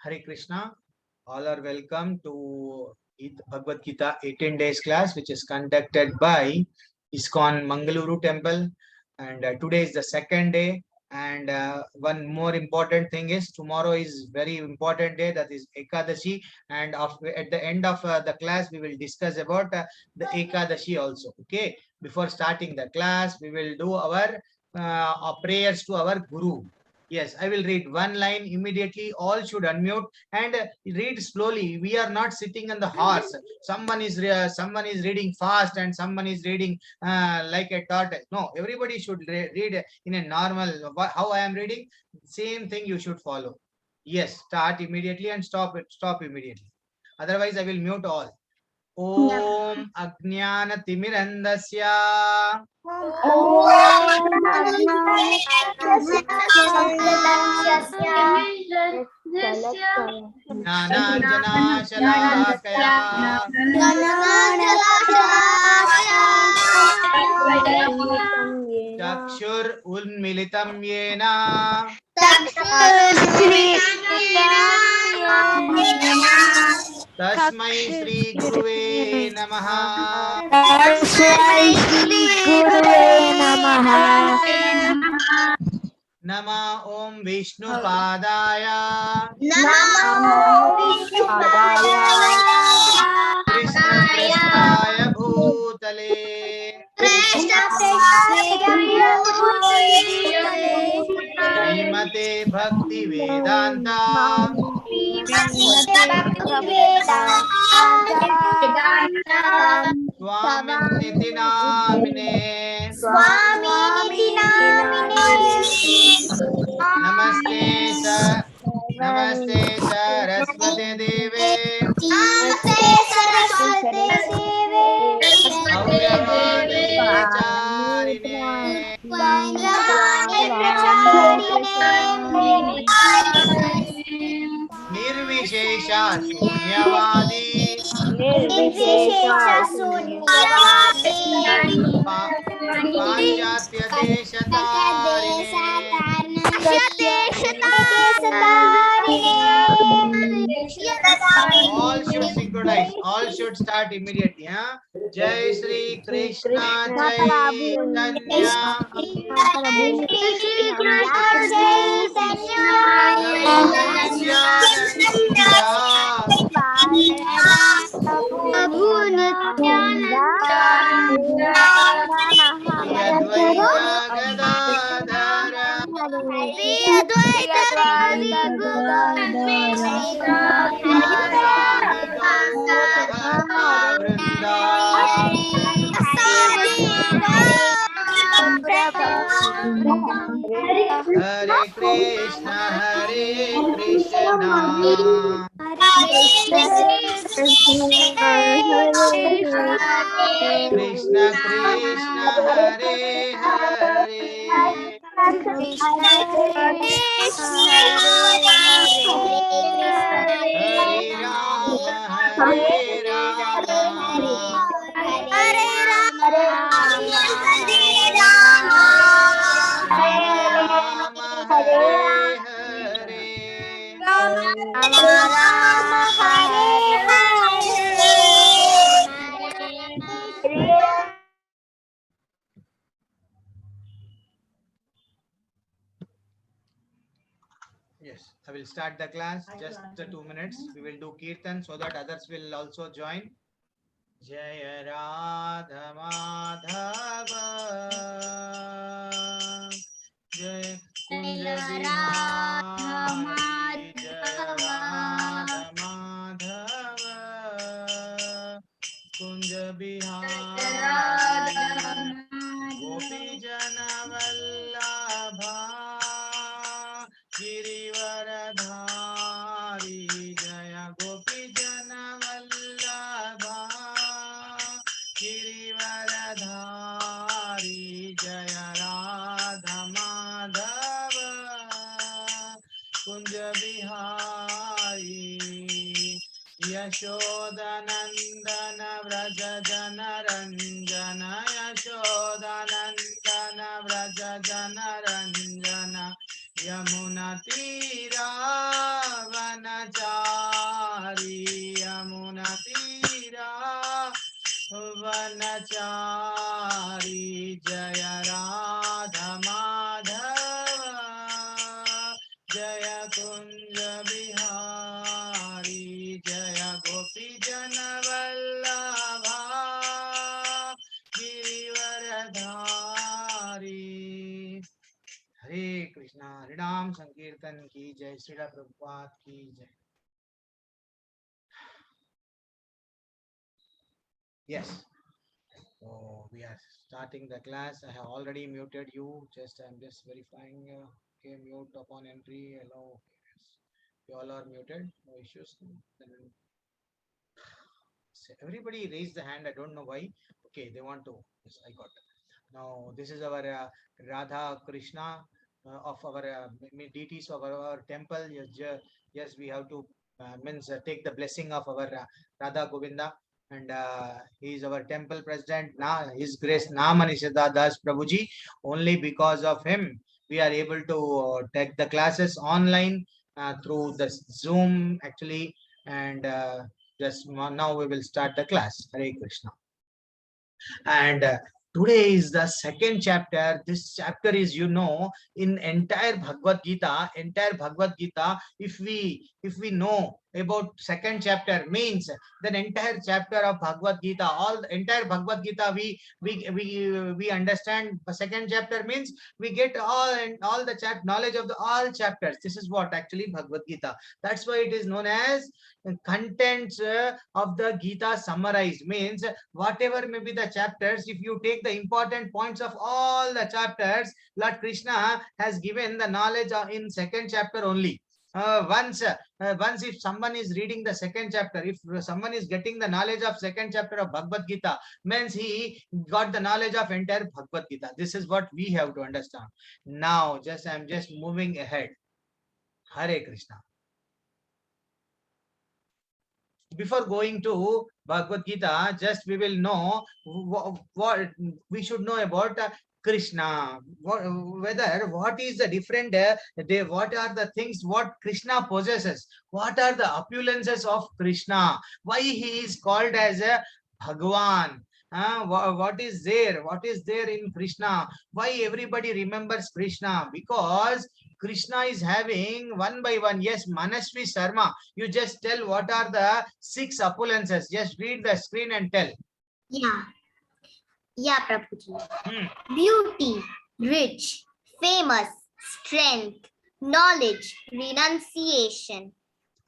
Hare Krishna. All are welcome to Bhagavad Gita 18 days class, which is conducted by ISKCON Mangaluru Temple. And today is the second day. And one more important thing is tomorrow is very important day, that is Ekadashi. And at the end of the class, we will discuss about the Ekadashi also. Okay. Before starting the class, we will do our prayers to our Guru. Yes, I will read one line immediately. All should unmute and read slowly. We are not sitting on the horse. Someone is reading fast and someone is reading like a tortoise. No, everybody should read in a normal. How I am reading, same thing you should follow. Yes, start immediately and stop it. Stop immediately. Otherwise, I will mute all. Om Ajnanatimirandasya Jnananjanashalakaya Chakshur Unmilitam Yena Tasmai Shri Guruve Namaha Nama Om Vishnu Padaya Krishna Prasthaya Bhutale Srimate Bhakti Vedanta Swaminiti Namine Namaste Saraswati Deve Gaurvani Pracharine Nirvishesha Shunyavadi Panchatya Deshatarine. All should synchronize. All should start immediately. Huh? Jai Sri Krishna Chaitanya Shri Advaita Gadadhara Sivasadi Gaura Bhakta Vrinda. Hare Krishna Krishna Krishna Hare Hare Hare Rama Hare Rama Rama Hare Hare Yes, I will start the class. Just 2 minutes. We will do kirtan so that others will also join. Jaya Radha Madhava Jaya Kunja Bihari Jaya Radha Madhava Kunja Bihari Gopi Jana Vallabha Girivaradhari Jaya Gopi Jana Vallabha Girivaradhari Jaya Radha Madhava Kunja Bihari Yashodanandana Vraja Jana Ranjana Yashodanandana Vraja Jana Ranjana Yamuna Tira Vanacha जय कुंज बिहारी जय गोपी जन वल्लभा गिरिवरधारी। हरे कृष्णा। हरिनाम संकीर्तन की जय। श्रीला प्रभुपाद की जय। Yes. So we are starting the class. I have already muted you. I'm just verifying. Okay, mute upon entry. Hello. Yes. You all are muted. No issues. Then everybody raised the hand. I don't know why. Okay, they want to. Yes, I got it. Now this is our Radha Krishna of our deities of our temple. Yes, we have to take the blessing of our Radha Govinda. And he is our temple president. His Grace Namanishada Das Prabhuji. Only because of him, we are able to take the classes online through the Zoom actually. And just now we will start the class. Hare Krishna. And today is the second chapter. This chapter is, in entire Bhagavad Gita, if we know about second chapter, means the entire chapter of Bhagavad Gita, all the entire Bhagavad Gita, we understand. The second chapter means we get all the knowledge of the all chapters. This is what actually Bhagavad Gita. That's why it is known as contents of the Gita summarized. Means whatever may be the chapters, if you take the important points of all the chapters, Lord Krishna has given the knowledge in second chapter only. Once if someone is reading the second chapter, if someone is getting the knowledge of second chapter of Bhagavad Gita, means he got the knowledge of entire Bhagavad Gita. This is what we have to understand. Now, I'm just moving ahead. Hare Krishna. Before going to Bhagavad Gita, just we will know what we should know about Krishna. What is the different what are the things what Krishna possesses? What are the opulences of Krishna? Why he is called as a Bhagwan? What is there? What is there in Krishna? Why everybody remembers Krishna? Because Krishna is having one by one. Yes, Manasvi Sharma, you just tell what are the 6 opulences. Just read the screen and tell. Yeah, Prabhuji. Beauty, rich, famous, strength, knowledge, renunciation.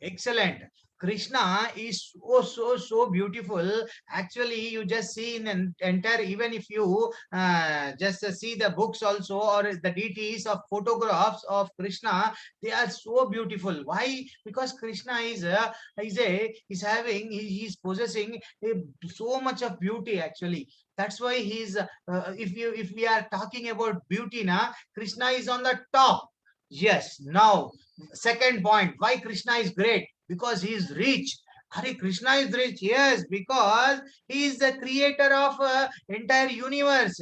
Excellent. Krishna is so beautiful. Actually, you just see in an entire, even if you just see the books also, or the deities of photographs of Krishna, they are so beautiful. Why? Because Krishna is having, he's possessing so much of beauty actually. That's why he's if we are talking about beauty, Krishna is on the top. Yes. Now, second point, why Krishna is great? Because he is rich. Hare Krishna is rich. Yes, because he is the creator of entire universe.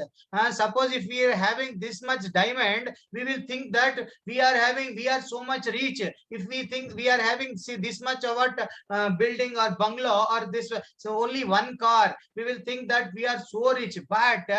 Suppose if we are having this much diamond, we will think that we are so much rich. If we think we are having, see, this much of what building or bungalow or this, so only one car, we will think that we are so rich. But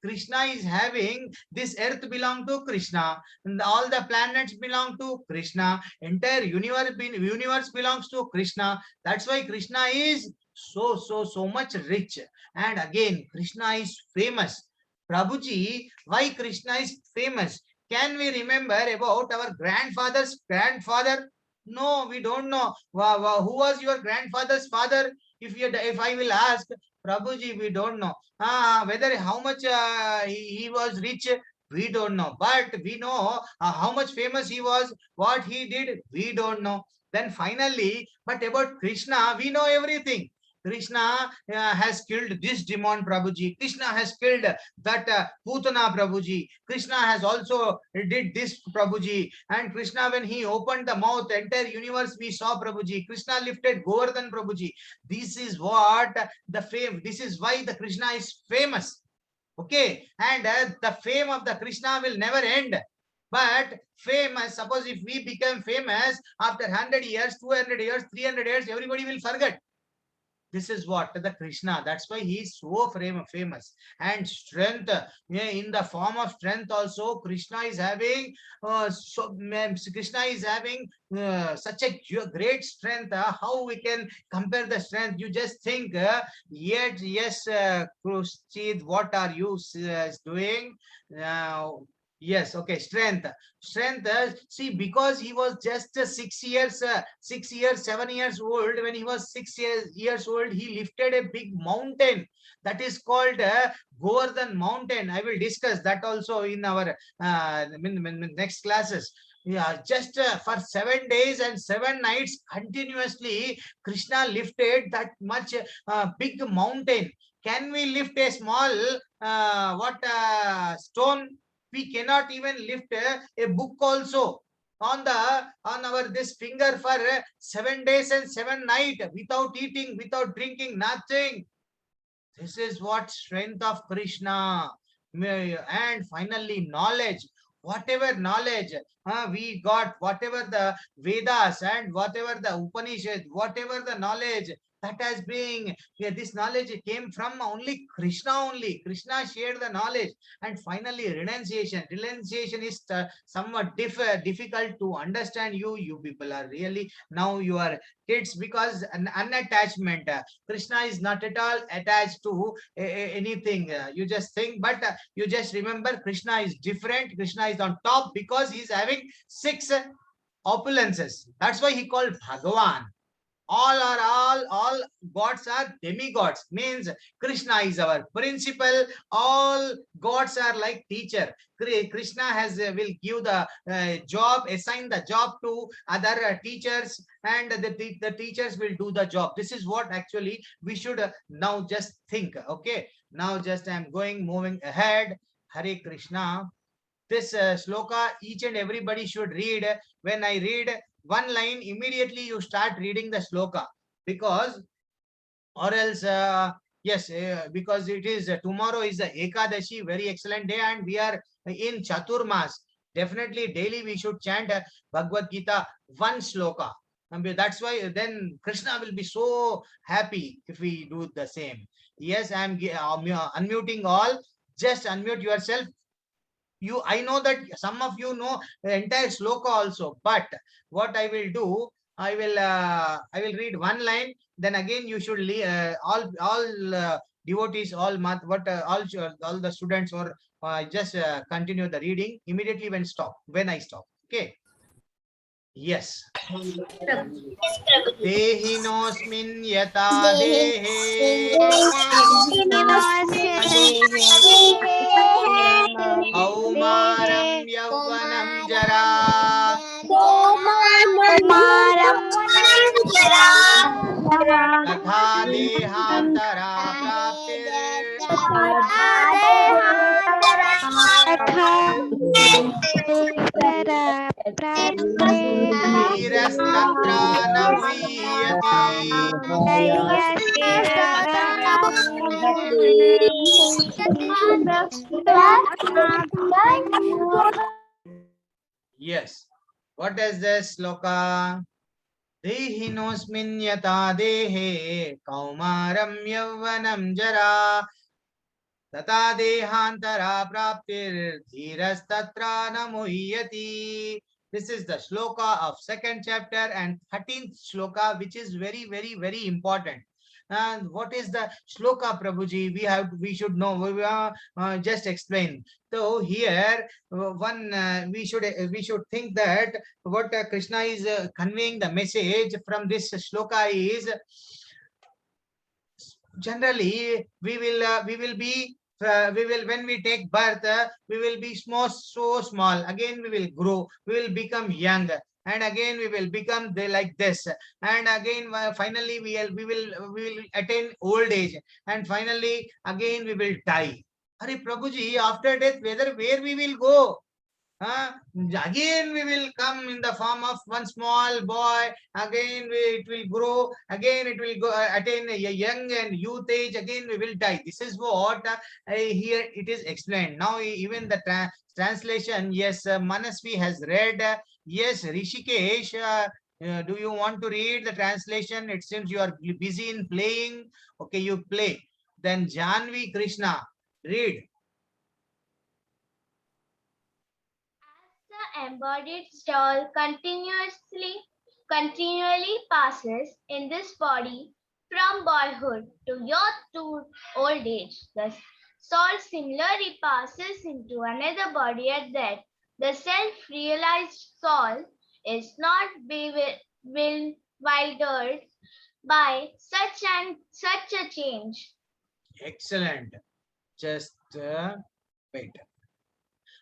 Krishna is having this earth belong to Krishna, and all the planets belong to Krishna, entire universe belongs to Krishna. That's why Krishna is so much rich. And again, Krishna is famous. Prabhuji, why Krishna is famous? Can we remember about our grandfather's grandfather? No, we don't know. Who was your grandfather's father? If I will ask Prabhuji, we don't know. Whether how much he was rich, we don't know. But we know how much famous he was, what he did, we don't know. Then finally, but about Krishna, we know everything. Krishna has killed this demon, Prabhuji. Krishna has killed that Putana, Prabhuji. Krishna has also did this, Prabhuji. And Krishna, when he opened the mouth, entire universe we saw, Prabhuji. Krishna lifted Govardhan, Prabhuji. This is what the fame. This is why the Krishna is famous. Okay, and the fame of the Krishna will never end. But famous, suppose if we become famous after 100 years, 200 years, 300 years, everybody will forget. This is what the Krishna. That's why he is so famous. And strength, in the form of strength also, Krishna is having Krishna is having such a great strength. How we can compare the strength? You just think. Yet, yes, Krushit, what are you doing? Yes, okay, strength. Strength, see, because he was just 6 years, 6 years, 7 years old. When he was 6 years old, he lifted a big mountain that is called Govardhan Mountain. I will discuss that also in our next classes. Yeah, just for 7 days and 7 nights continuously, Krishna lifted that much big mountain. Can we lift a small stone? We cannot even lift a book also on our this finger for 7 days and 7 nights without eating, without drinking, nothing. This is what strength of Krishna. And finally, knowledge. Whatever knowledge we got, whatever the Vedas and whatever the Upanishad, whatever the knowledge that has been, this knowledge came from only Krishna only. Krishna shared the knowledge. And finally, renunciation. Renunciation is somewhat difficult to understand. You people are really, now you are kids, because an unattachment. Krishna is not at all attached to anything. You just think, but you just remember Krishna is different. Krishna is on top because he's having 6 opulences. That's why he called Bhagavan. All gods are demigods. Means Krishna is our principal. All gods are like teacher. Krishna has will give the job, assign the job to other teachers, and the teachers will do the job. This is what actually we should now just think. Okay, now just I'm moving ahead. Hare Krishna. This sloka each and everybody should read. When I read one line, immediately you start reading the sloka, because or else yes, because it is tomorrow is the Ekadashi, very excellent day, and we are in Chaturmas. Definitely daily we should chant Bhagavad Gita one sloka. And that's why then Krishna will be so happy if we do the same. Yes, I'm unmuting all. Just unmute yourself. I know that some of you know the entire sloka also, but what I will do, I will read one line, then again you should all devotees, all all the students, or just continue the reading immediately when I stop. Okay. Yes. Dehinosmin yata dehe Kaumaram yauvanam jara तथा देहांतरा धीरस्तत्र न मुह्यति. Yes. What is this sloka? Dehinosmin yata dehe kaumaram yauvanam jara tata dehantara praptir dhirastatra na muhyati. This is the sloka of 2nd chapter and 13th sloka, which is very, very, very important. And what is the sloka, Prabhuji? We should know. We just explain. So here, we should think that what Krishna is conveying the message from this sloka is, generally we will be when we take birth, we will be so small. Again we will grow, we will become young, and again we will become like this, and again finally we will attain old age, and finally again we will die. Hare Prabhuji, after death, where we will go? Again we will come in the form of one small boy. Again it will grow. Again it will go attain a young and youth age. Again we will die. This is what here it is explained. Now even the translation, yes, Manasvi has read. Yes, Rishikesh, Do you want to read the translation? It seems you are busy in playing. Okay, you play. Then Janvi Krishna, read. The embodied soul continually passes in this body from boyhood to youth to old age. The soul similarly passes into another body at death. The self-realized soul is not bewildered by such a change. Excellent. Just wait.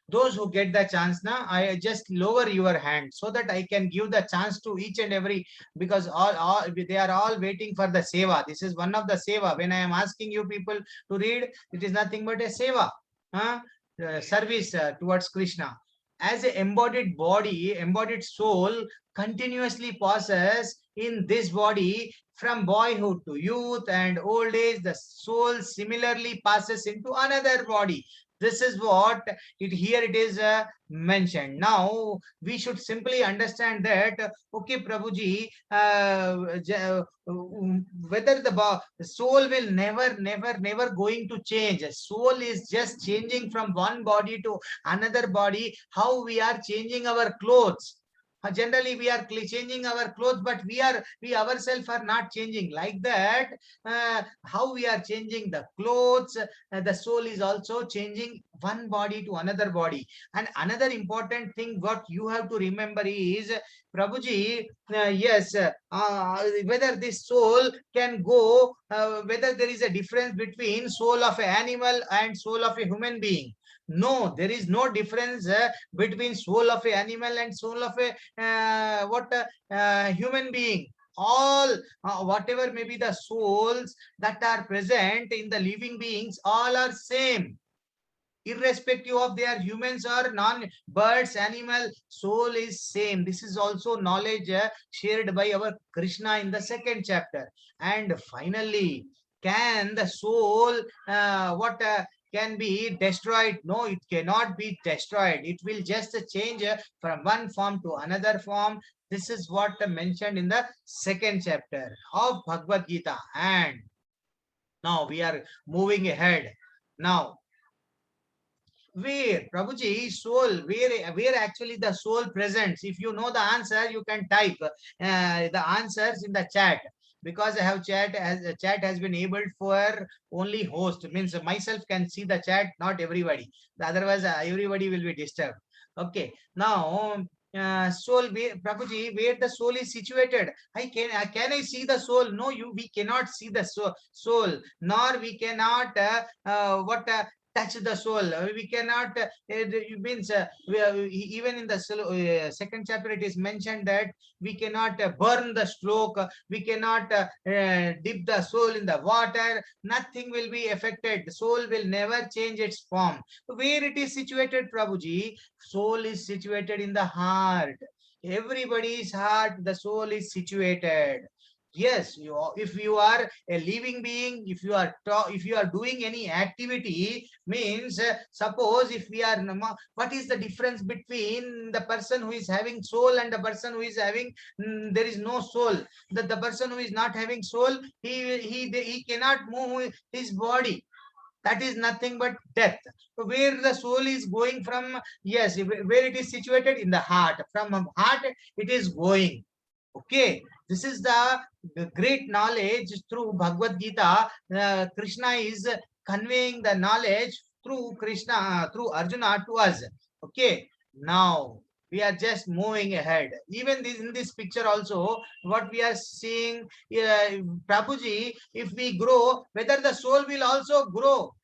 Those who get the chance now, I just lower your hand so that I can give the chance to each and every, because all they are all waiting for the seva. This is one of the seva. When I am asking you people to read, it is nothing but a seva, service towards Krishna. As a embodied body, embodied soul continuously passes in this body from boyhood to youth and old age. The soul similarly passes into another body. This is what it is mentioned. Now we should simply understand that, okay, Prabhuji, whether the soul will never going to change. Soul is just changing from one body to another body. How we are changing our clothes. Generally we are changing our clothes, but we ourselves are not changing. Like that, how we are changing the clothes, the soul is also changing one body to another body. And another important thing what you have to remember is, Prabhuji, yes, whether this soul can go, whether there is a difference between soul of an animal and soul of a human being. No, there is no difference between soul of an animal and soul of a human being. All whatever may be the souls that are present in the living beings, all are same, irrespective of they are humans or non birds, animal. Soul is same. This is also knowledge shared by our Krishna in the second chapter. And finally, can the soul can be destroyed? No, it cannot be destroyed. It will just change from one form to another form. This is what mentioned in the second chapter of Bhagavad Gita. And now we are moving ahead. Now, where, Prabhuji, soul, where actually the soul presents? If you know the answer, you can type the answers in the chat, because I have chat has been enabled for only host, means myself can see the chat, not everybody. Otherwise, everybody will be disturbed. Okay, now soul, Prabhuji, where the soul is situated? Can I see the soul? No, we cannot see the soul, nor we cannot touch the soul. We cannot, it means even in the second chapter it is mentioned that we cannot burn the stroke, we cannot dip the soul in the water. Nothing will be affected. The soul will never change its form. Where it is situated, Prabhuji? Soul is situated in the heart. Everybody's heart, the soul is situated. Yes, if you are a living being, if you are doing any activity, means suppose if we are, what is the difference between the person who is having soul and the person who is having there is no soul? The person who is not having soul, he cannot move his body. That is nothing but death. So where the soul is going from? Yes, where it is situated? In the heart. From heart it is going. Okay, this is the great knowledge through Bhagavad Gita. Krishna is conveying the knowledge through Krishna, through Arjuna to us. Okay, now we are just moving ahead. Even this, in this picture also, what we are seeing, Prabhuji, if we grow, whether the soul will also grow?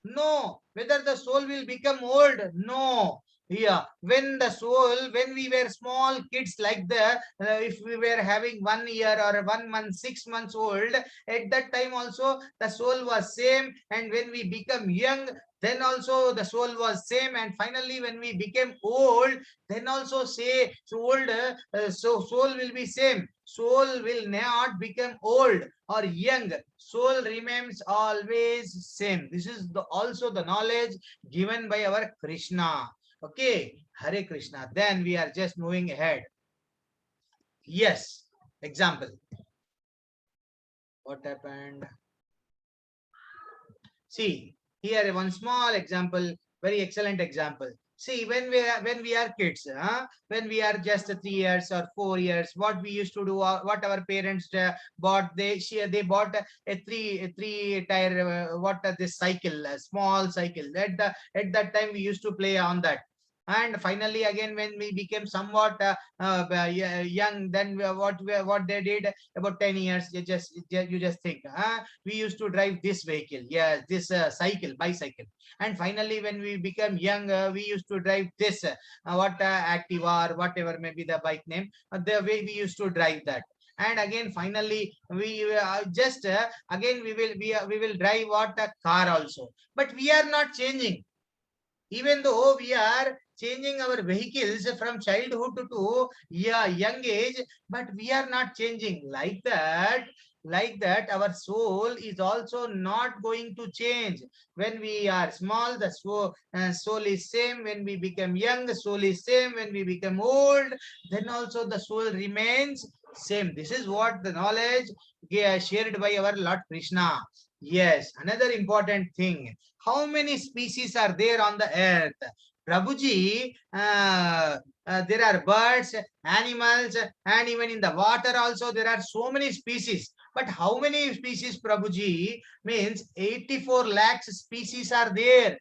No. Whether the soul will become old? No. Yeah, when the soul, when we were small kids, like the if we were having 1 year or 1 month, 6 months old, at that time also the soul was same. And when we become young, then also the soul was same. And finally when we became old, then also say old, so soul will be same. Soul will not become old or young. Soul remains always same. This is also the knowledge given by our Krishna. Okay, Hare Krishna. Then we are just moving ahead. Yes. Example. What happened? See, here one small example, very excellent example. See, when we are kids, when we are just 3 years or 4 years, what we used to do, what our parents bought, they bought a three tire, what this cycle, a small cycle. At that time we used to play on that. And finally, again, when we became somewhat young, then what they did about 10 years, you just think, we used to drive this vehicle, yes, this cycle, bicycle. And finally, when we become young, we used to drive this Activa or whatever may be the bike name, the way we used to drive that. And again, finally, we just again we will drive what a car also, but we are not changing. Even though we are changing our vehicles from childhood to young age, but we are not changing. Like that our soul is also not going to change. When we are small, the soul is same. When we become young, the soul is same. When we become old, then also the soul remains same. This is what the knowledge shared by our Lord Krishna. Yes, another important thing, how many species are there on the earth? Prabhuji, there are birds, animals, and even in the water also there are so many species. But how many species, Prabhuji? Means 84 lakhs species are there.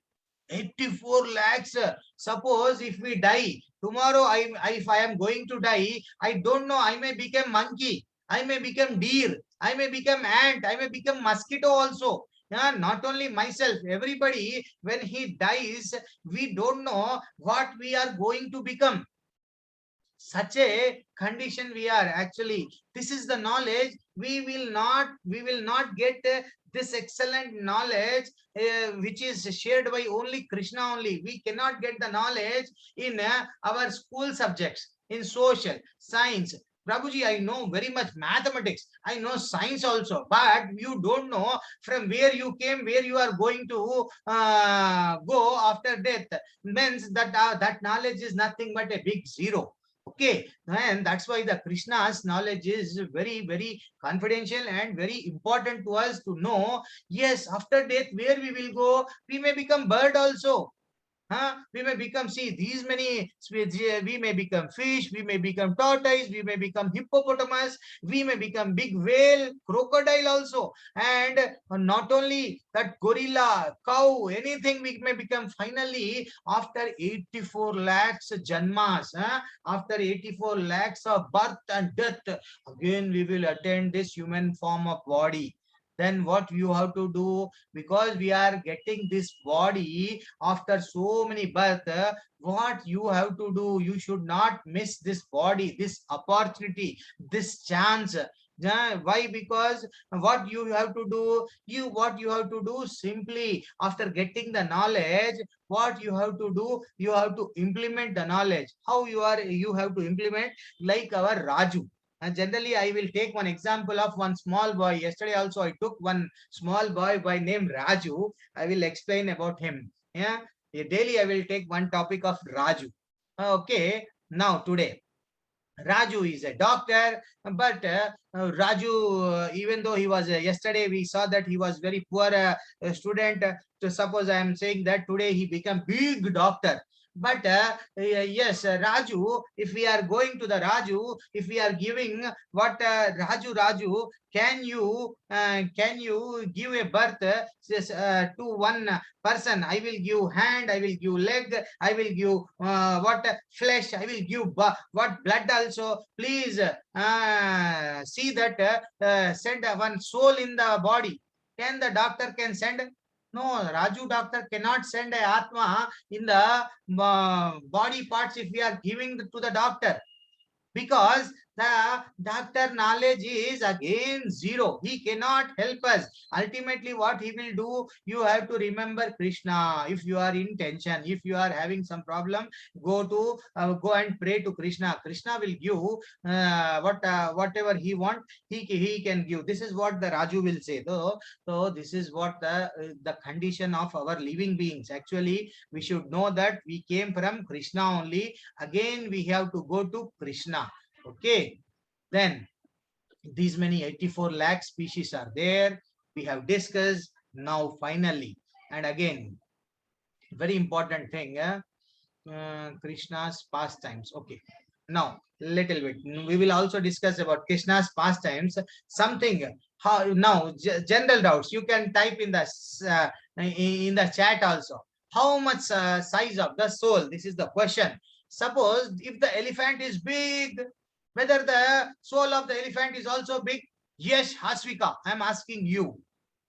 84 lakhs. Suppose if we die, tomorrow if I am going to die, I don't know, I may become monkey, I may become deer, I may become ant, I may become mosquito also. Yeah, not only myself, everybody, when he dies, we don't know what we are going to become. Such a condition we are actually. This is the knowledge. We will not get this excellent knowledge which is shared by only Krishna only. We cannot get the knowledge in our school subjects, in social science. Prabhuji, I know very much mathematics, I know science also, but you don't know from where you came, where you are going to go after death. Means that knowledge is nothing but a big zero. Okay, and that's why the Krishna's knowledge is very, very confidential and very important to us to know. Yes, after death, where we will go, we may become bird also. We may become, see, these many, we may become fish, we may become tortoise, we may become hippopotamus, we may become big whale, crocodile also. And not only that, gorilla, cow, anything we may become. Finally, after 84 lakhs janmas, after 84 lakhs of birth and death, again we will attain this human form of body. Then what you have to do, because we are getting this body after so many birth, what you have to do, you should not miss this body, this opportunity, this chance. Why? Because what you have to do, simply after getting the knowledge, what you have to do, you have to implement the knowledge. How you have to implement? Like our Raju. And generally, I will take one example of one small boy. Yesterday also, I took one small boy by name Raju. I will explain about him. Yeah, daily I will take one topic of Raju. Okay, now today, Raju is a doctor, but Raju, even though he was yesterday, we saw that he was very poor student. So suppose I am saying that today he become big doctor. But yes, Raju, if we are going to the Raju, if we are giving what Raju, can you give a birth to one person? I will give hand, I will give leg, I will give what flesh, I will give what blood also. Please see that send one soul in the body. Can the doctor can send? No, Raju doctor cannot send a Atma in the body parts if we are giving to the doctor, because the doctor knowledge is again zero. He cannot help us. Ultimately, what he will do, you have to remember Krishna. If you are in tension, if you are having some problem, go and pray to Krishna. Krishna will give whatever he want. He can give. This is what the Raju will say. So this is what the condition of our living beings. Actually, we should know that we came from Krishna only. Again, we have to go to Krishna. Okay. Then these many 84 lakh species are there. We have discussed. Now finally, and again, very important thing, Krishna's pastimes. Okay, now little bit we will also discuss about Krishna's pastimes. Something how now general doubts you can type in the chat also. How much size of the soul? This is the question. Suppose if the elephant is big, whether the soul of the elephant is also big? Yes, Hasvika, I am asking you.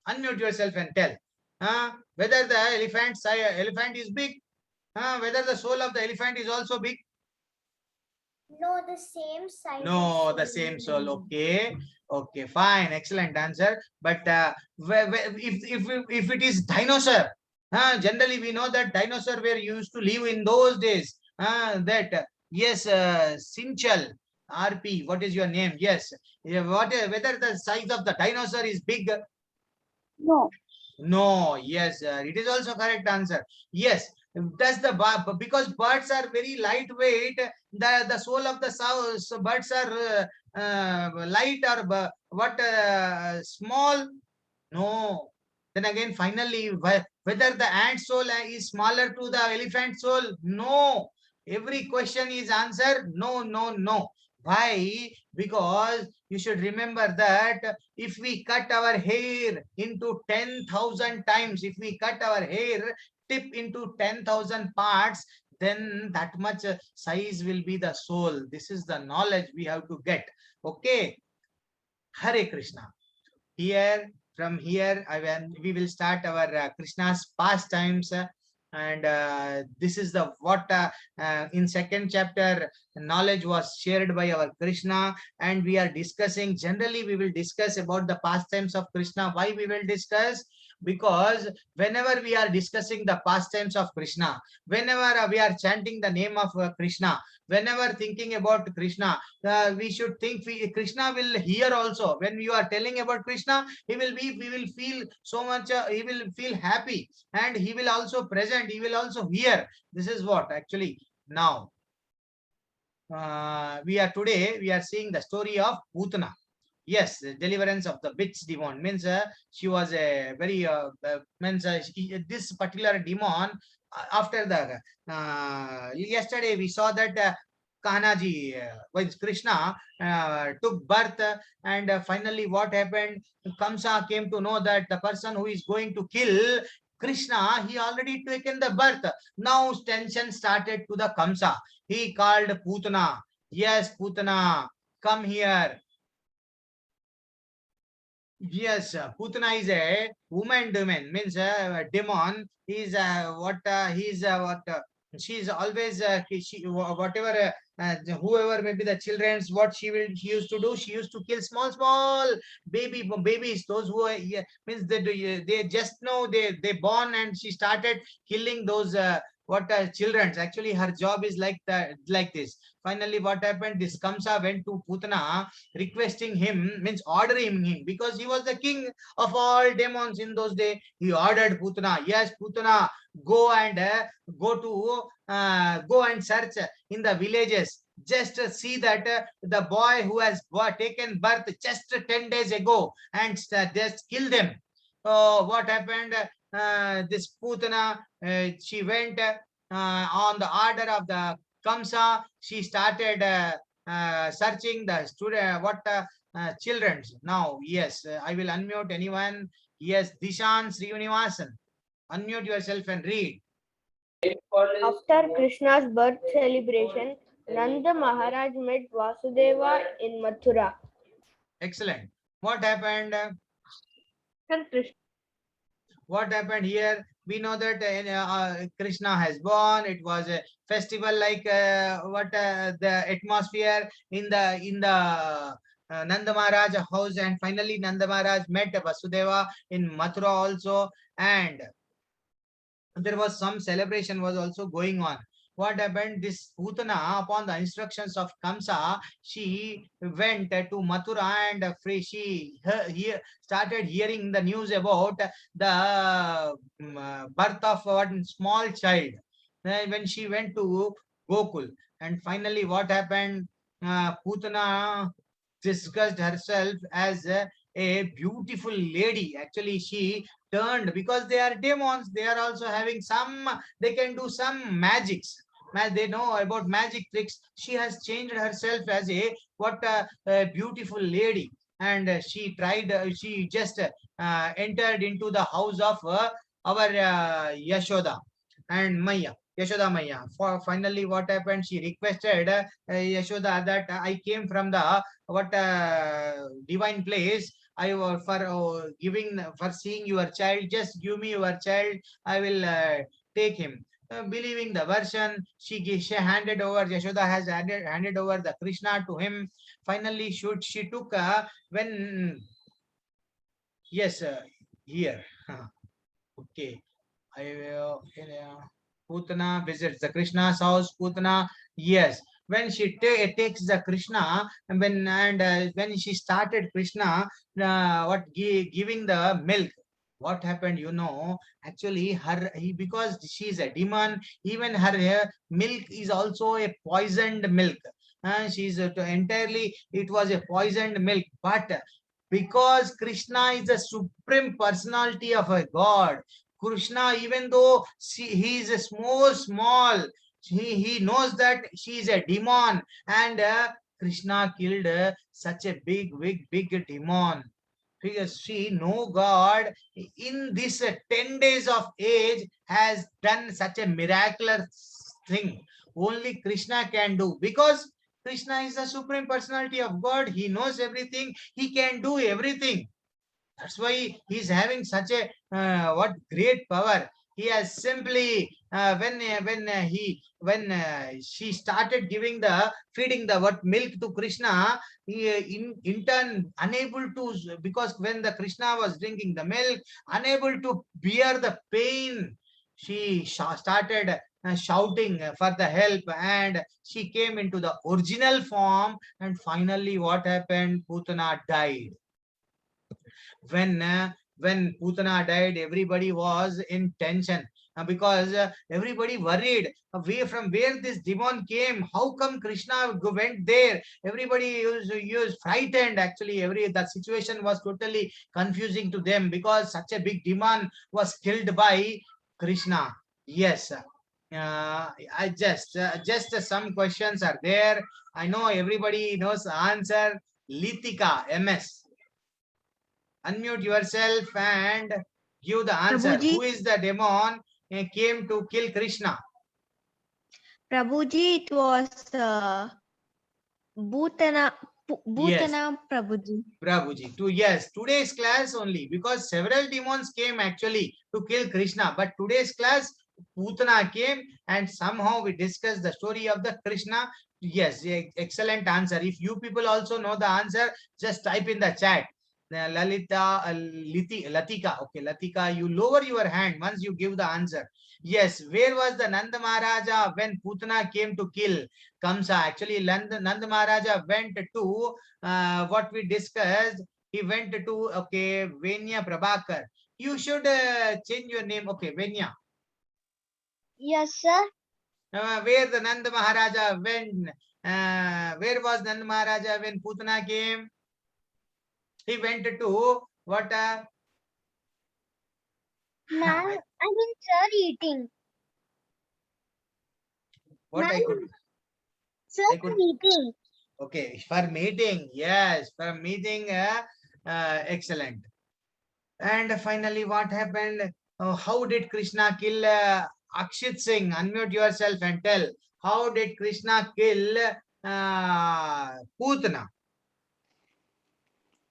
Unmute yourself and tell. Whether the elephant is big, whether the soul of the elephant is also big? No, the same size. No, the same soul. Okay, okay, fine, excellent answer. But if it is dinosaur, generally we know that dinosaur were used to live in those days. That yes, Sinchal RP. What is your name? Yes. Whether the size of the dinosaur is big? No. No, yes, it is also correct answer. Yes, does the because birds are very lightweight, the soul of the birds are light or what small? No. Then again, finally, whether the ant soul is smaller to the elephant soul? No. Every question is answered no, no, no. Why? Because you should remember that if we cut our hair into 10,000 times, if we cut our hair tip into 10,000 parts, then that much size will be the soul. This is the knowledge we have to get. Okay. Hare Krishna. Here, from here, we will start our Krishna's pastimes. And this is the what in second chapter knowledge was shared by our Krishna, and we are discussing. Generally we will discuss about the pastimes of Krishna. Why we will discuss? Because whenever we are discussing the pastimes of Krishna, whenever we are chanting the name of Krishna, whenever thinking about Krishna, we should think Krishna will hear also. When you are telling about Krishna, we will feel so much, he will feel happy, and he will also present, he will also hear. This is what actually now we are seeing the story of Putana. Yes, deliverance of the witch demon means she was a very this particular demon after the yesterday we saw that Kanaji with Krishna took birth, and finally what happened? Kamsa came to know that the person who is going to kill Krishna, he already taken the birth. Now tension started to the Kamsa. He called Putana. Yes, Putana, come here. Yes, Putana is a woman demon, means a demon. He's she's always whatever whoever maybe the children's what she used to do. She used to kill small babies. Those who yeah, means they just know they born, and she started killing those children's. Actually, her job is like that, like this. Finally, what happened? This Kamsa went to Putana requesting him, means ordering him, because he was the king of all demons in those days. He ordered Putana, yes, Putana, go and go and search in the villages. Just see that the boy who has taken birth just 10 days ago, and just kill them. What happened? This Putana, she went on the order of the Kamsa. She started searching the student children. Now, yes, I will unmute anyone. Yes, Dishan Srinivasan, unmute yourself and read. After Krishna's birth celebration, Nanda Maharaj met Vasudeva in Mathura. Excellent. What happened? What happened here? We know that Krishna has born. It was a festival like the atmosphere in the Nanda Maharaj house, and finally Nanda Maharaj met Vasudeva in Mathura also, and there was some celebration was also going on. What happened? This Putana, upon the instructions of Kamsa, she went to Mathura, and she started hearing the news about the birth of one small child. When she went to Gokul, and finally what happened? Putana discussed herself as a beautiful lady. Actually, she turned, because they are demons, they are also having some, they can do some magics. They know about magic tricks. She has changed herself as a a beautiful lady, and she tried. She just entered into the house of our Yashoda and Maya. Yashoda Maya. For finally, what happened? She requested Yashoda that I came from the divine place. I for giving, for seeing your child. Just give me your child. I will take him. Believing the version, she handed over. Yashoda has handed over the Krishna to him. Finally, she took when yes here. Okay. Putana visits the Krishna's house. Putana, yes. When she takes the Krishna, and when she started Krishna, giving the milk. What happened? Actually, because she is a demon, even her milk is also a poisoned milk. She's entirely, it was a poisoned milk. But because Krishna is the supreme personality of a God, Krishna, even though he is a small, he knows that she is a demon, and Krishna killed such a big demon. Because she, no God in this 10 days of age has done such a miraculous thing. Only Krishna can do, because Krishna is the supreme personality of God. He knows everything. He can do everything. That's why he's having such a what great power. He has simply when she started giving the feeding the what milk to Krishna, he in turn unable to, because when the Krishna was drinking the milk, unable to bear the pain, she started shouting for the help, and she came into the original form. And finally, what happened? Putana died. When Putana died, everybody was in tension, because everybody worried from where this demon came. How come Krishna went there? Everybody was frightened. Actually, that situation was totally confusing to them, because such a big demon was killed by Krishna. Yes. I just some questions are there. I know everybody knows the answer. Litika, MS. Unmute yourself and give the answer. Prabhuji. Who is the demon came to kill Krishna? Prabhuji, it was Bhutana Yes. Prabhuji. Prabhuji. Yes, today's class only, because several demons came actually to kill Krishna. But today's class, Putana came, and somehow we discussed the story of the Krishna. Yes, excellent answer. If you people also know the answer, just type in the chat. Lalita, Latika. Okay, Latika, you lower your hand once you give the answer. Yes, where was the Nanda Maharaja when Putana came to kill Kamsa? Actually, Nanda Maharaja went to what we discussed. He went to, okay, Venya Prabhakar. You should change your name. Okay, Venya. Yes, sir. Where the Nanda Maharaja went? Where was Nanda Maharaja when Putana came? He went to what? Ma'am, I mean, sir, eating. What I could. Sir, I could- eating. Okay, for meeting. Yes, for meeting. Excellent. And finally, what happened? How did Krishna kill Akshit Singh? Unmute yourself and tell. How did Krishna kill Putana?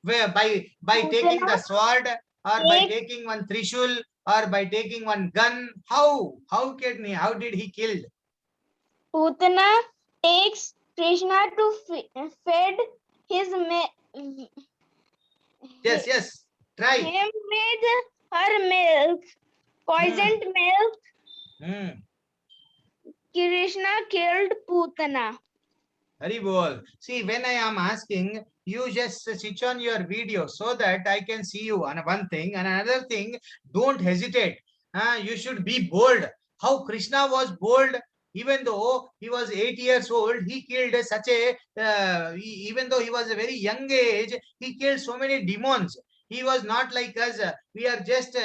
Where by taking the sword, or by taking one trishul, or by taking one gun? How did he kill? Putana takes Krishna to feed his Yes. Try. him with her milk, poisoned milk. Krishna killed Putana. Hari bol. See, when I am asking, you just switch on your video so that I can see you. And one thing, and another thing, don't hesitate. You should be bold. How Krishna was bold. even though he was 8 years old, he killed such a, even though he was a very young age, he killed so many demons. He was not like us. We are just we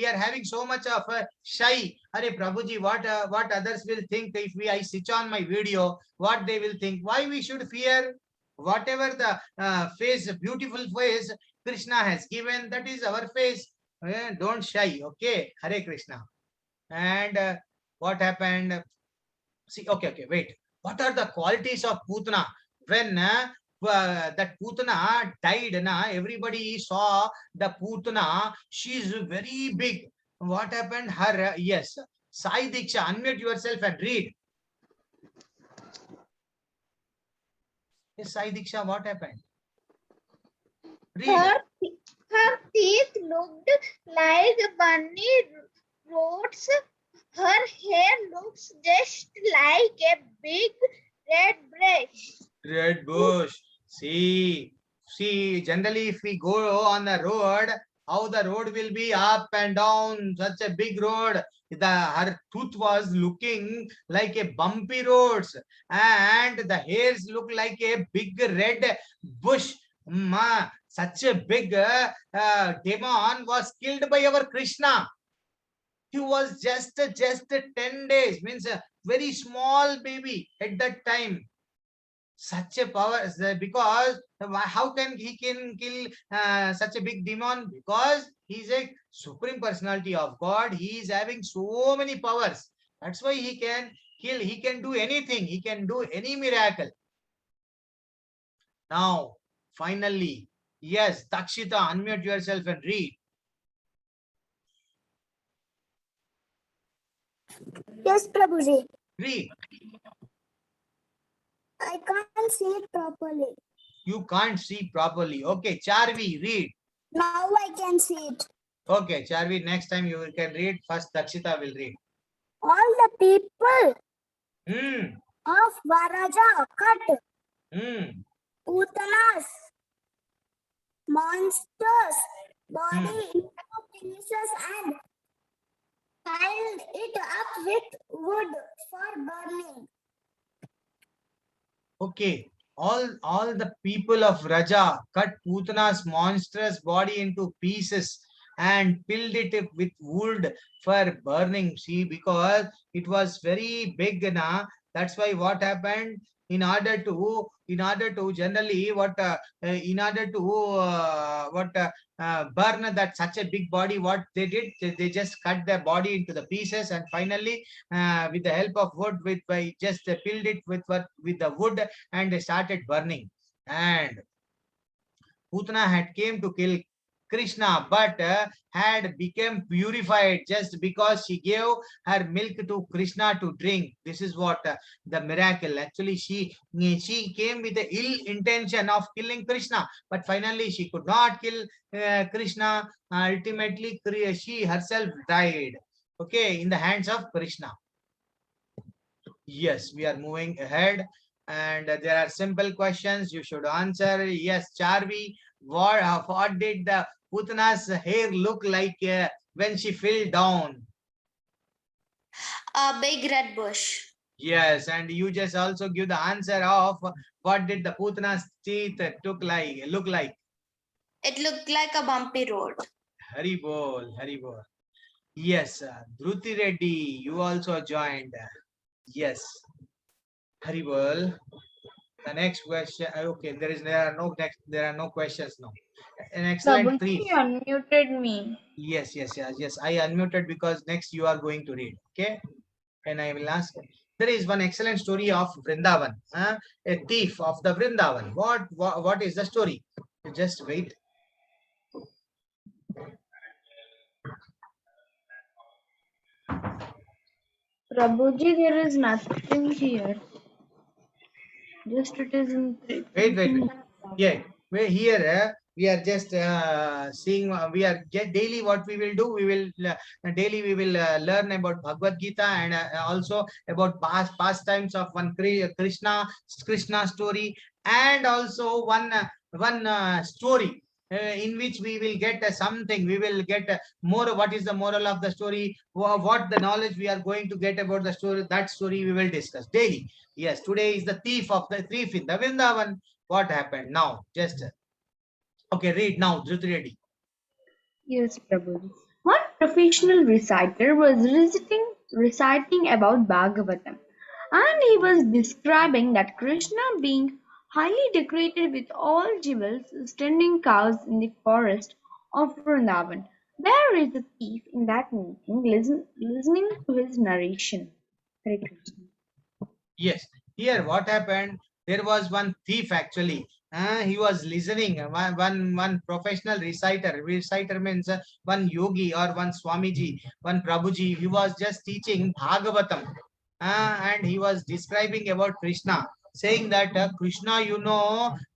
are having so much of shy. Are Prabhuji, what others will think if I switch on my video, what they will think? Why we should fear? Whatever the face, beautiful face Krishna has given, that is our face. Don't shy. Okay, Hare Krishna. And what happened? See, okay, wait. What are the qualities of Putana? When that Putana died, everybody saw the Putana. She is very big. What happened? Her, yes. Sai Diksha, unmute yourself and read. Yes, Sai Diksha, what happened? Read. Her teeth looked like bunny rods. Her hair looks just like a big red brush. Red bush. See, generally if we go on the road, how the road will be up and down, such a big road. Her tooth was looking like a bumpy roads, and the hairs look like a big red bush. Such a big demon was killed by our Krishna. He was just 10 days, means a very small baby at that time. Such a power, because how can he kill such a big demon? Because he is a supreme personality of God. He is having so many powers. That's why he can kill. He can do anything. He can do any miracle. Now, finally, yes, Dakshita, unmute yourself and read. Yes, Prabhuji. Read. I can't see it properly. You can't see properly. Okay, Charvi, read. Now I can see it. Okay, Charvi, next time you can read. First, Dakshita will read. All the people of Varaja cut Putana's monsters body into pieces and piled it up with wood for burning. Okay, all the people of Raja cut Putana's monstrous body into pieces and filled it with wood for burning. See, because it was very big, that's why what happened, in order to generally in order to burn that such a big body, what they did, they just cut their body into the pieces, and finally with the help of wood, by just filled it with the wood, and they started burning. And Putana had came to kill Krishna, but had become purified just because she gave her milk to Krishna to drink. This is what the miracle. Actually, she came with the ill intention of killing Krishna, but finally she could not kill Krishna. Ultimately, she herself died. Okay, in the hands of Krishna. Yes, we are moving ahead, and there are simple questions you should answer. Yes, Charvi, what did the Putana's hair look like when she fell down? A big red bush. Yes, and you just also give the answer of what did the Putana's teeth look like? It looked like a bumpy road. Hari bol, Hari bol. Yes, Dhruti Reddy, you also joined. Yes, Hari bol. The next question. Okay, there are no questions now. An excellent three. You unmuted me. Yes. I unmuted because next you are going to read. Okay, and I will ask. There is one excellent story of Vrindavan. A thief of the Vrindavan. What is the story? Just wait. Prabhuji, there is nothing here. Just it is in. Wait. Yeah, we're here. We are just seeing. We are daily. What we will do? We will daily. We will learn about Bhagavad Gita, and also about pastimes of one Krishna story, and also one story in which we will get something. We will get more. What is the moral of the story? What the knowledge we are going to get about the story? That story we will discuss daily. Yes, today is the thief in the Vrindavan. What happened now? Just okay. Read now, Dhruti Reddy. Yes, Prabhuji. One professional reciter was reciting about Bhagavatam, and he was describing that Krishna, being highly decorated with all jewels, is tending cows in the forest of Vrindavan. There is a thief in that meeting, listening to his narration. Hare Krishna. Yes, here what happened? There was one thief actually. He was listening. One professional reciter. Reciter means one yogi or one Swamiji, one Prabhuji. He was just teaching Bhagavatam, and he was describing about Krishna, saying that Krishna,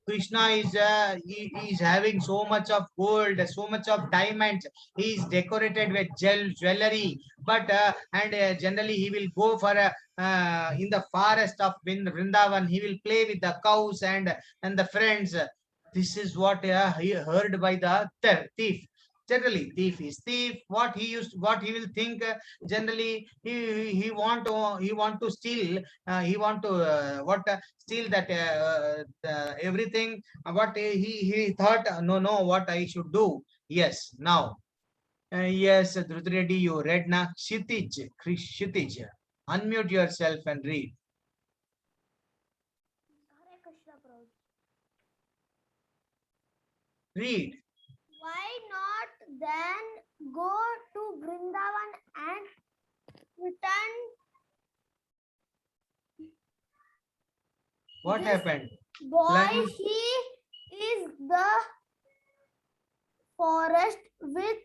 Krishna he is having so much of gold, so much of diamonds. He is decorated with jewelry, but generally he will go for a in the forest of Vrindavan. He will play with the cows and the friends. This is what he heard by the thief. Generally, thief is thief. What he will think. Generally, he want to steal. He want to steal that everything. What he thought. No. What I should do? Yes. Now. Yes, Dhruti Reddy, you read na Kshitij. Unmute yourself and read. Hare Krishna, Prabhu. Read. Why not then go to Vrindavan and return? What This happened? boy, Plunge. he is the forest with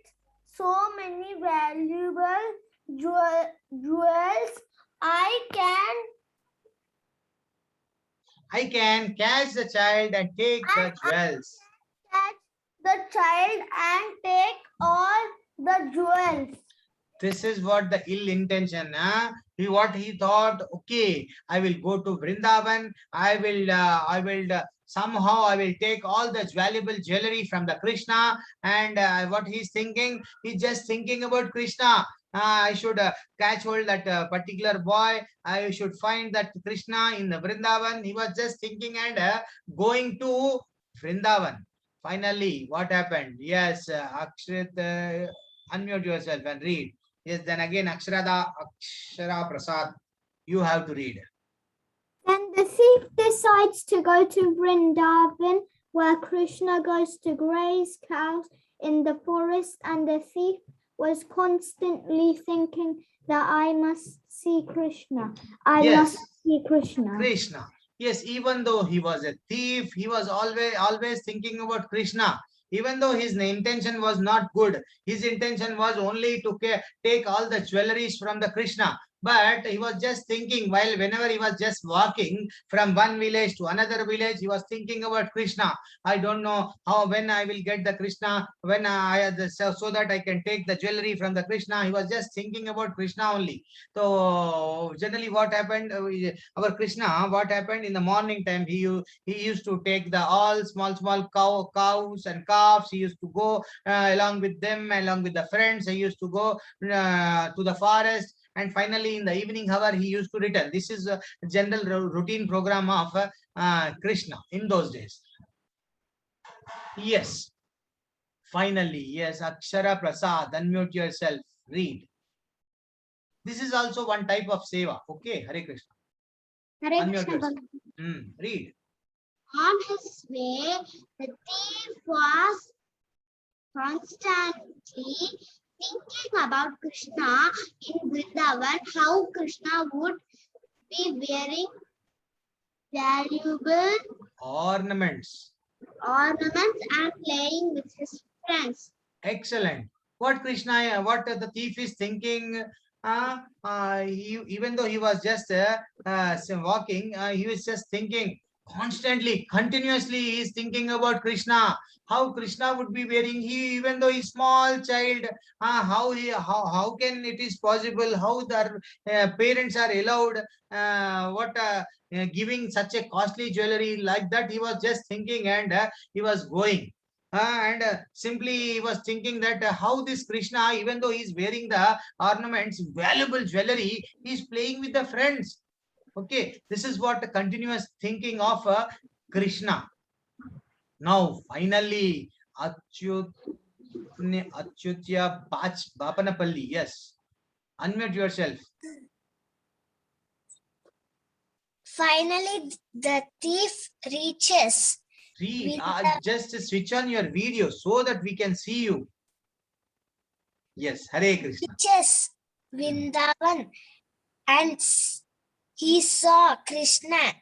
so many valuable jewels. I can catch the child and take the jewels. Catch the child and take all the jewels. This is what the ill intention. What he thought. Okay, I will go to Vrindavan. I will somehow I will take all the valuable jewelry from the Krishna. And what he's thinking, he's just thinking about Krishna. I should catch hold that particular boy. I should find that Krishna in the Vrindavan. He was just thinking and going to Vrindavan. Finally, what happened? Yes, Akshat, unmute yourself and read. Yes, then again, Akshara Prasad, you have to read. Then the thief decides to go to Vrindavan, where Krishna goes to graze cows in the forest, and the thief was constantly thinking that I must see Krishna. I Yes. must see Krishna. Krishna. Yes, even though he was a thief, he was always thinking about Krishna. Even though his intention was not good, his intention was only to take all the jewelries from the Krishna. But he was just thinking, whenever he was just walking from one village to another village, he was thinking about Krishna. I don't know when I will get the Krishna, when so that I can take the jewelry from the Krishna. He was just thinking about Krishna only. So generally, what happened? Our Krishna, what happened in the morning time? He used to take the all small cows and calves. He used to go along with them, along with the friends. He used to go to the forest. And finally, in the evening hour, he used to return. This is a general routine program of Krishna in those days. Yes. Finally, yes, Akshara Prasad, unmute yourself, read. This is also one type of seva. Okay, Hare Krishna. Hare Unmute Krishna. yourself. Read. On his way, the thief was constantly thinking about Krishna in Vrindavan, how Krishna would be wearing valuable Ornaments. and playing with his friends. Excellent. What the thief is thinking, even though he was just walking, he was just thinking constantly, continuously, he is thinking about Krishna, how Krishna would be wearing, even though he's small child, how can it is possible, how the parents are allowed, giving such a costly jewelry like that. He was just thinking and he was going. and simply he was thinking that how this Krishna, even though he is wearing the ornaments, valuable jewelry, he is playing with the friends. Okay, this is what the continuous thinking of Krishna. Now, finally, Achyutya Bapanapalli. Yes, unmute yourself. Finally, the thief reaches Just switch on your video so that we can see you. Yes, Hare Krishna. Vrindavan, and he saw Krishna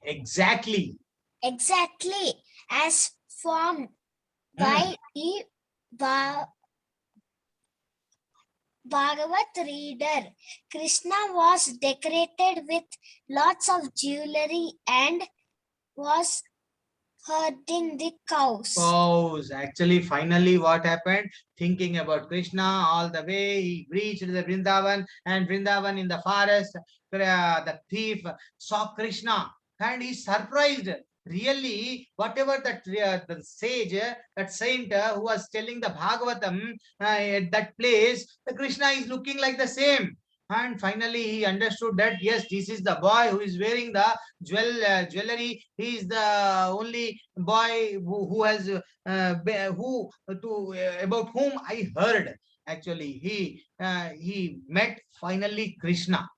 Exactly. as formed by the Bhagavat reader. Krishna was decorated with lots of jewelry and was herding the cows. Actually, finally, what happened? Thinking about Krishna all the way, he reached the Vrindavan, and Vrindavan in the forest, the thief saw Krishna and he surprised. Really, whatever that the sage, that saint who was telling the Bhagavatam at that place, the Krishna is looking like the same. And finally, he understood that yes, this is the boy who is wearing the jewelry. He is the only boy who has about whom I heard. Actually, he met finally Krishna.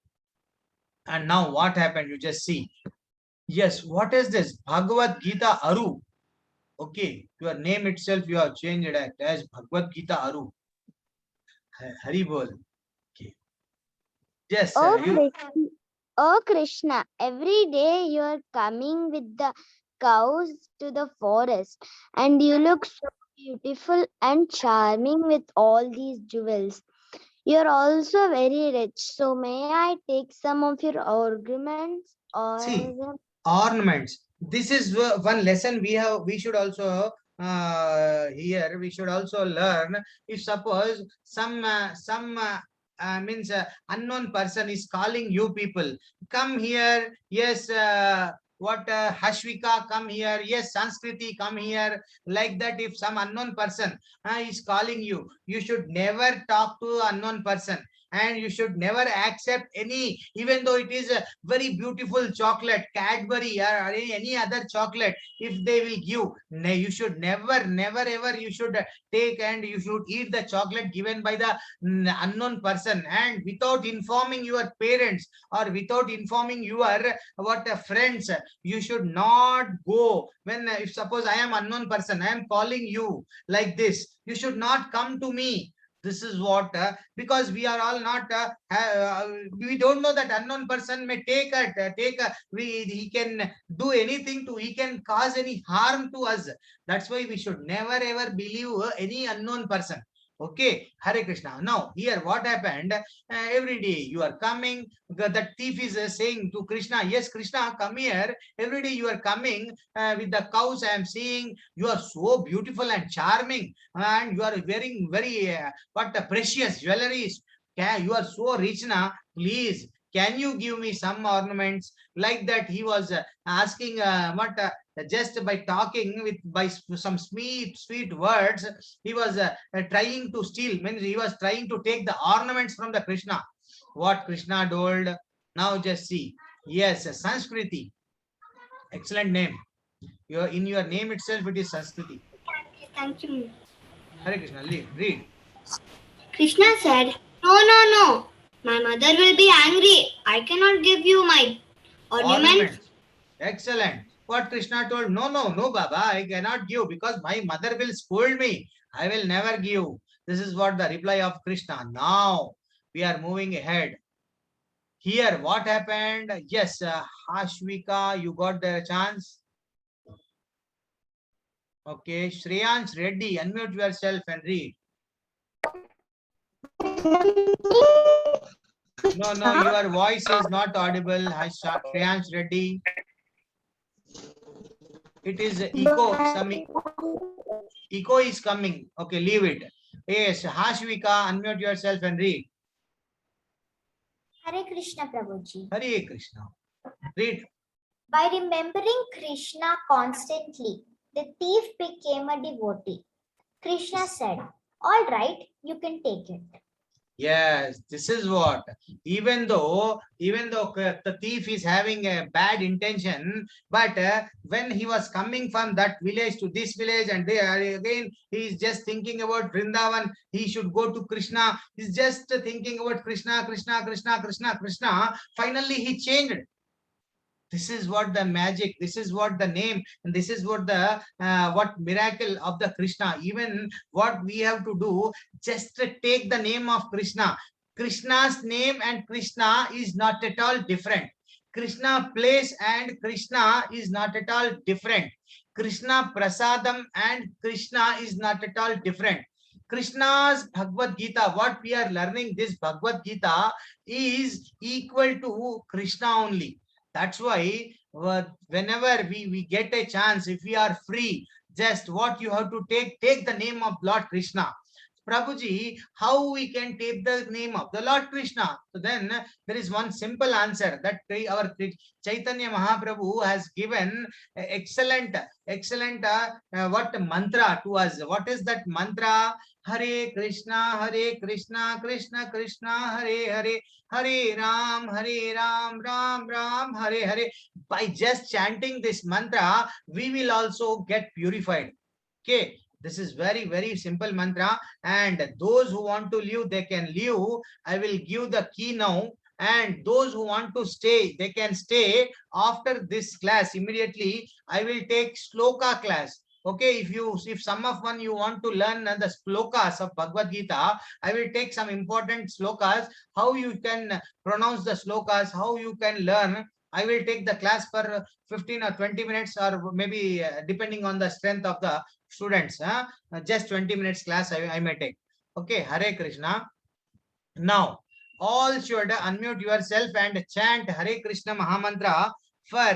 And now what happened? You just see. Yes, what is this? Bhagavad Gita Aru. Okay, your name itself you have changed it as Bhagavad Gita Aru. Hari Bol. Okay. Yes, Oh Krishna, every day you are coming with the cows to the forest, and you look so beautiful and charming with all these jewels. You are also very rich. So may I take some of your ornaments? Or see, ornaments. This is one lesson we should also here we should also learn. If suppose some means unknown person is calling you people, come here. Yes, what Hashvika, come here. Yes, Sanskriti, come here. Like that, if some unknown person is calling you, you should never talk to unknown person. And you should never accept any, even though it is a very beautiful chocolate, Cadbury or any other chocolate, if they will give, you should never ever you should take and you should eat the chocolate given by the unknown person, and without informing your parents or without informing your friends. You should not go when if suppose I am unknown person, I am calling you like this, you should not come to me. This is what because we are all not we don't know that unknown person may he can do anything to, he can cause any harm to us. That's why we should never ever believe any unknown person. Okay, Hare Krishna. Now here what happened, every day you are coming, the thief is saying to Krishna, yes Krishna, come here, every day you are coming with the cows. I am seeing you are so beautiful and charming, and you are wearing very precious jewelries. You are so rich now. Please, can you give me some ornaments? Like that, he was asking just by talking with by some sweet words. He was trying to steal. Means he was trying to take the ornaments from the Krishna. What Krishna told. Now just see. Yes, Sanskriti. Excellent name. In your name itself, it is Sanskriti. Thank you. Hare Krishna. Read. Krishna said, No. My mother will be angry. I cannot give you my ornaments. Excellent. What Krishna told, no, Baba, I cannot give because my mother will scold me. I will never give. This is what the reply of Krishna. Now we are moving ahead. Here, what happened? Yes, Hashvika, you got the chance. Okay, Shreyansh Reddy, unmute yourself and read. No, your voice is not audible. Shreyansh Reddy. It is echo. Some echo is coming. Okay, leave it. Yes, Hashvika, unmute yourself and read. Hare Krishna, Prabhuji. Hare Krishna. Read. By remembering Krishna constantly, the thief became a devotee. Krishna said, "All right, you can take it." Yes, this is what, even though the thief is having a bad intention, but when he was coming from that village to this village, and there again he is just thinking about Vrindavan, he should go to Krishna. He's just thinking about Krishna, Krishna, Krishna, Krishna, Krishna. Finally, he changed. This is what the magic, this is what the name, and this is what the what miracle of the Krishna. Even what we have to do, just take the name of Krishna. Krishna's name and Krishna is not at all different. Krishna place and Krishna is not at all different. Krishna prasadam and Krishna is not at all different. Krishna's Bhagavad Gita, what we are learning, this Bhagavad Gita is equal to Krishna only. That's why whenever we get a chance, if we are free, just what you have to take the name of Lord Krishna. Prabhuji, how we can take the name of the Lord Krishna? So then there is one simple answer that our Chaitanya Mahaprabhu has given excellent what mantra to us. What is that mantra? Hare Krishna, Krishna Krishna, Hare Hare, Hare Ram, Ram Ram, Hare Hare. By just chanting this mantra, we will also get purified. Okay, this is very simple mantra, and those who want to leave, they can leave. I will give the key now, and those who want to stay, they can stay after this class. Immediately I will take sloka class. Okay, if some of one you want to learn the slokas of Bhagavad Gita, I will take some important slokas, how you can pronounce the slokas, how you can learn. I will take the class for 15 or 20 minutes, or maybe depending on the strength of the students. Just 20 minutes class I may take. Okay, Hare Krishna. Now, all should unmute yourself and chant Hare Krishna Mahamantra for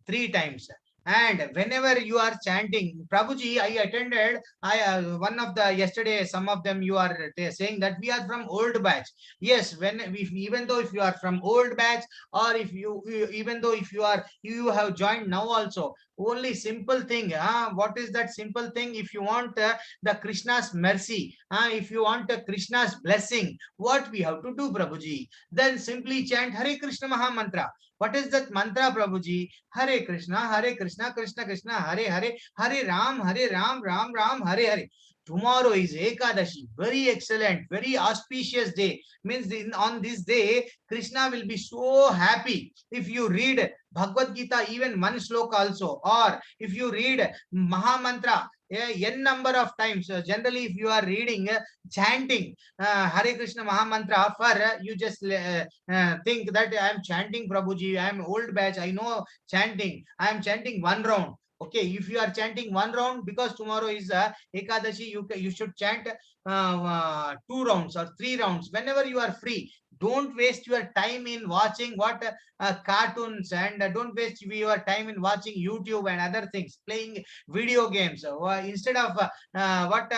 3 times. And whenever you are chanting, Prabhuji, I attended, one of the yesterday, some of them you are saying that we are from old batch. Yes, even though if you are from old batch, or if even though if you have joined now also, only simple thing. What is that simple thing? If you want the Krishna's mercy, if you want Krishna's blessing, what we have to do, Prabhuji? Then simply chant Hare Krishna Mahamantra. What is that mantra, Prabhuji? Hare Krishna, Krishna Krishna, Hare Hare, Hare Ram, Ram Ram, Hare Hare. Tomorrow is Ekadashi, very excellent, very auspicious day. Means on this day, Krishna will be so happy. If you read Bhagavad Gita, even one sloka also, or if you read Mahamantra, n number of times. Generally, if you are reading, chanting Hare Krishna Mahamantra, for you just think that I am chanting, Prabhuji, I am old batch, I know chanting, I am chanting 1 round. Okay, if you are chanting 1 round, because tomorrow is Ekadashi, you should chant 2 rounds or 3 rounds whenever you are free. Don't waste your time in watching what cartoons, and don't waste your time in watching YouTube and other things, playing video games. Instead of what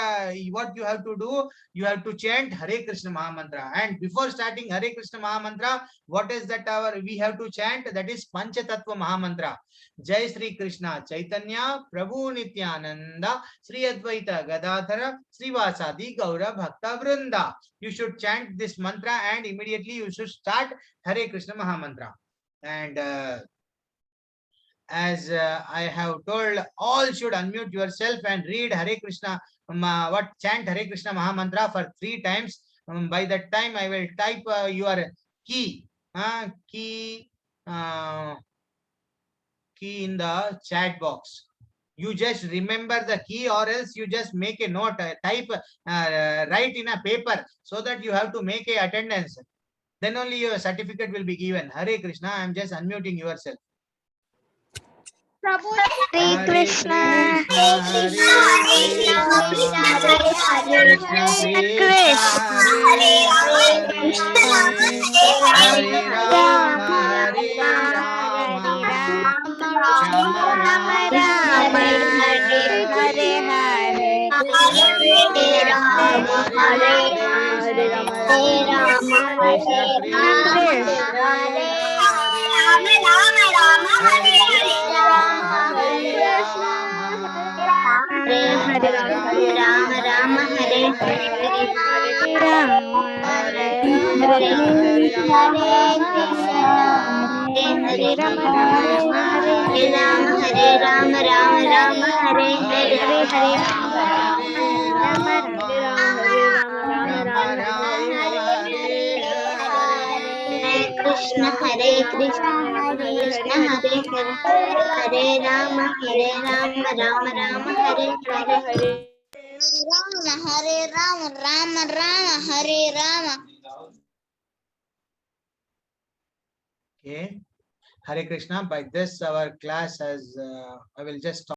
you have to do, you have to chant Hare Krishna Mahamantra. And before starting Hare Krishna Mahamantra, what is that we have to chant? That is Pancha Tattva Mahamantra. Jai Sri Krishna Chaitanya Prabhu Nityananda Sri Advaita Gadadhara Srivasadi Gaura Bhakta Vrinda. You should chant this mantra, and immediately you should start Hare Krishna Mahamantra. And as I have told, all should unmute yourself and read Hare Krishna, chant Hare Krishna Mahamantra for 3 times. By that time, I will type your key in the chat box. You just remember the key, or else you just make a note, type, write in a paper, so that you have to make a attendance. Then only your certificate will be given. Hare Krishna. I am just unmuting yourself. Hare Hare Krishna. Krishna, Hare Krishna, Krishna Krishna, Hare Rama, Hare Rama, Rama Rama, Hare Hare, Hare Rama, Hare Rama, Krishna Krishna, Hare Hare, Hare Hare Ram Ram Hare Hare Ram Hare Hare Krishna Hare Krishna Ram Hare Ram Hare Ram Ram Hare Hare Hare Ram Hare Krishna Hare Krishna Krishna Hare Hare Hare Ram Ram Hare Hare Rama, Hare Rama, Rama Rama, Hare Rama. Okay. Hare Krishna. By this, our class has, I will just stop.